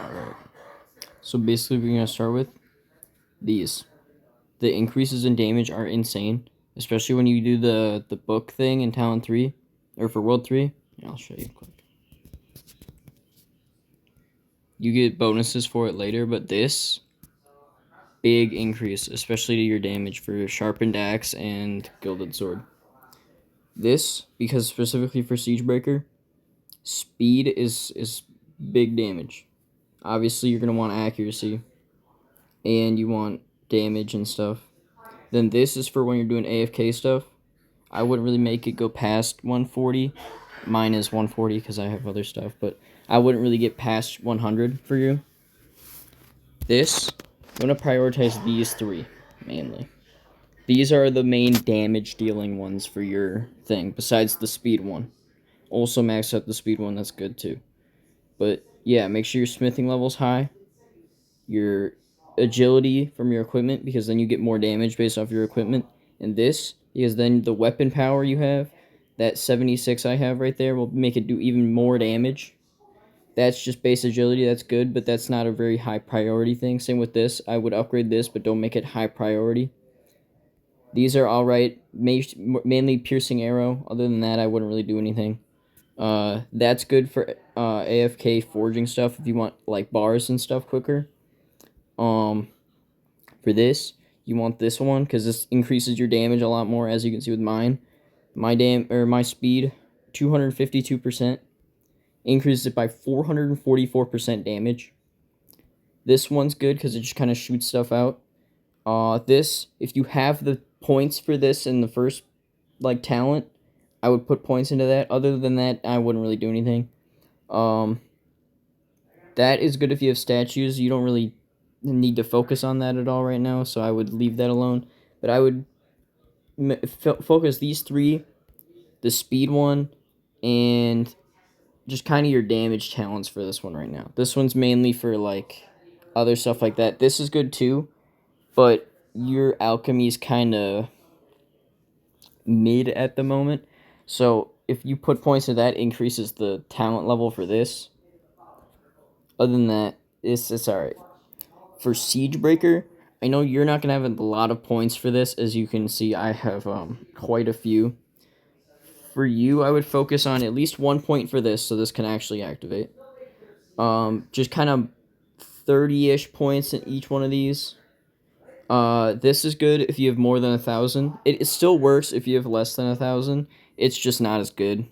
Alright. So basically, we're gonna start with these. The increases in damage are insane, especially when you do the book thing in Talon 3, or for World 3. I'll show you quick. You get bonuses for it later, but this big increase, especially to your damage for Sharpened Axe and Gilded Sword. This, because specifically for Siegebreaker, speed is big damage. Obviously, you're gonna want accuracy, and you want damage and stuff. Then this is for when you're doing AFK stuff. I wouldn't really make it go past 140. Mine is 140 because I have other stuff, but I wouldn't really get past 100 for you. This, I'm going to prioritize these three, mainly. These are the main damage dealing ones for your thing, besides the speed one. Also max up the speed one, that's good too. But yeah, make sure your smithing level's high. Your agility from your equipment, because then you get more damage based off your equipment. And this, because then the weapon power you have, that 76 I have right there, will make it do even more damage. That's just base agility, that's good, but that's not a very high priority thing. Same with this, I would upgrade this, but don't make it high priority. These are alright, mainly piercing arrow. Other than that, I wouldn't really do anything. That's good for AFK forging stuff if you want like bars and stuff quicker. For this, you want this one because this increases your damage a lot more, as you can see with mine. My speed, 252%, increases it by 444% damage. This one's good because it just kind of shoots stuff out. This, if you have the points for this in the first like talent, I would put points into that. Other than that, I wouldn't really do anything. That is good if you have statues. You don't really need to focus on that at all right now, so I would leave that alone. But I would focus these three, the speed one, and just kind of your damage talents for this one right now. This one's mainly for like other stuff like that. This is good too, but your alchemy is kind of mid at the moment. So if you put points into that, increases the talent level for this. Other than that, it's alright. For Siegebreaker, I know you're not going to have a lot of points for this. As you can see, I have quite a few. For you, I would focus on at least 1 point for this, so this can actually activate. Just kind of 30-ish points in each one of these. This is good if you have more than 1,000. It still works if you have less than 1,000. It's just not as good.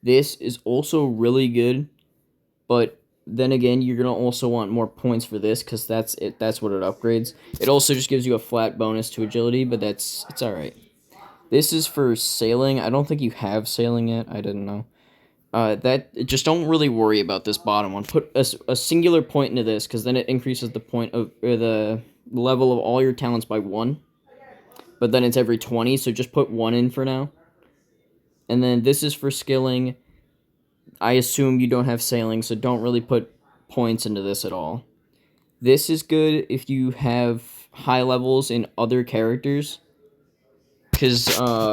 This is also really good, but then again, you're gonna also want more points for this because that's it. That's what it upgrades. It also just gives you a flat bonus to agility, but it's all right. This is for sailing. I don't think you have sailing yet. I didn't know. Just don't really worry about this bottom one. Put a singular point into this because then it increases the point of or the level of all your talents by 1. But then it's every 20, so just put 1 in for now. And then this is for skilling. I assume you don't have sailing, so don't really put points into this at all. This is good if you have high levels in other characters. Because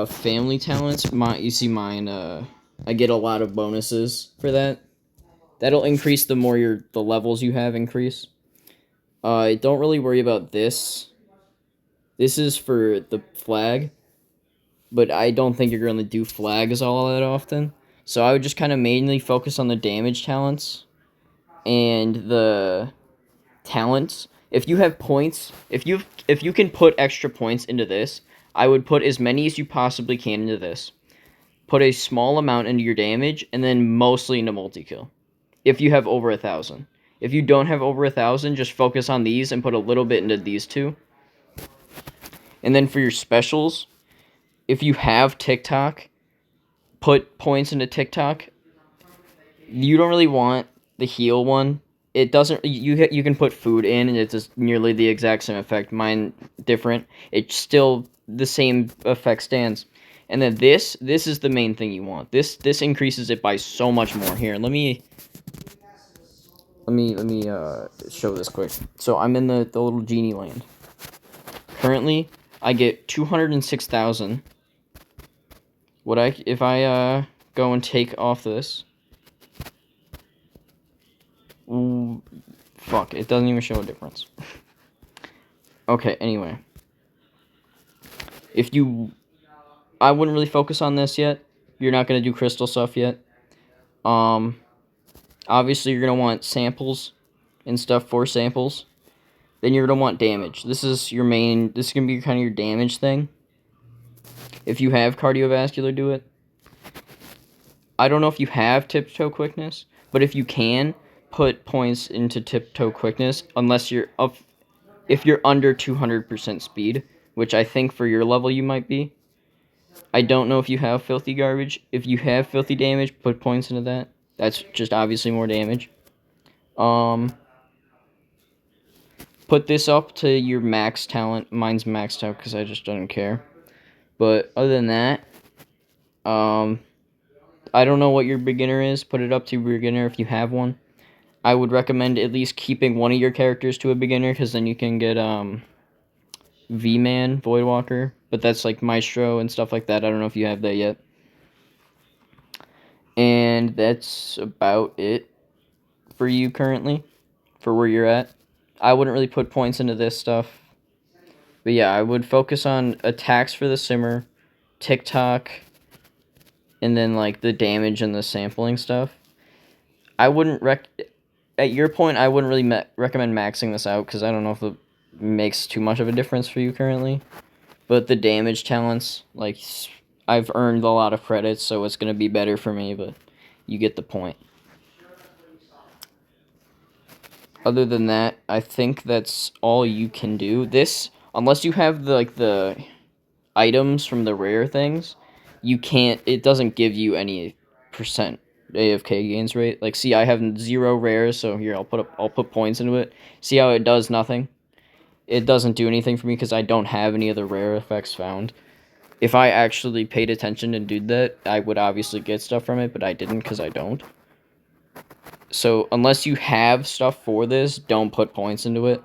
family talents, you see mine, I get a lot of bonuses for that. That'll increase the more the levels you have increase. Don't really worry about this. This is for the flag, but I don't think you're going to do flags all that often. So I would just kind of mainly focus on the damage talents and the talents. If you have points, if you can put extra points into this, I would put as many as you possibly can into this. Put a small amount into your damage, and then mostly into multi-kill. If you have over 1,000. If you don't have over 1,000, just focus on these and put a little bit into these two. And then for your specials, if you have TikTok, put points into TikTok. You don't really want the heal one. It doesn't. You can put food in, and it's just nearly the exact same effect. Mine different. It's still the same effect stands. And then this is the main thing you want. This increases it by so much more. Here, let me show this quick. So I'm in the little genie land. Currently, I get 206,000. If I go and take off this, Fuck, it doesn't even show a difference. Okay, anyway. I wouldn't really focus on this yet. You're not going to do crystal stuff yet. Obviously, you're going to want samples and stuff for samples. Then you're going to want damage. This is going to be kind of your damage thing. If you have cardiovascular, do it. I don't know if you have tiptoe quickness, but if you can, put points into tiptoe quickness unless if you're under 200% speed, which I think for your level you might be. I don't know if you have filthy garbage. If you have filthy damage, put points into that. That's just obviously more damage. Put this up to your max talent. Mine's maxed out because I just don't care. But other than that, I don't know what your beginner is. Put it up to beginner if you have one. I would recommend at least keeping one of your characters to a beginner, because then you can get V-Man, Voidwalker. But that's like Maestro and stuff like that. I don't know if you have that yet. And that's about it for you currently, for where you're at. I wouldn't really put points into this stuff. But yeah, I would focus on attacks for the Simmer, TikTok, and then like the damage and the sampling stuff. I wouldn't at your point, I wouldn't really recommend maxing this out, because I don't know if it makes too much of a difference for you currently. But the damage talents, like, I've earned a lot of credits, so it's going to be better for me, but you get the point. Other than that, I think that's all you can do. This, unless you have the items from the rare things, you can't, it doesn't give you any percent AFK gains rate. Like, see, I have 0 rares, so here, I'll put points into it. See how it does nothing? It doesn't do anything for me because I don't have any of the rare effects found. If I actually paid attention and did that, I would obviously get stuff from it, but I didn't because I don't. So, unless you have stuff for this, don't put points into it.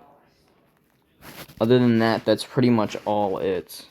Other than that, that's pretty much all it.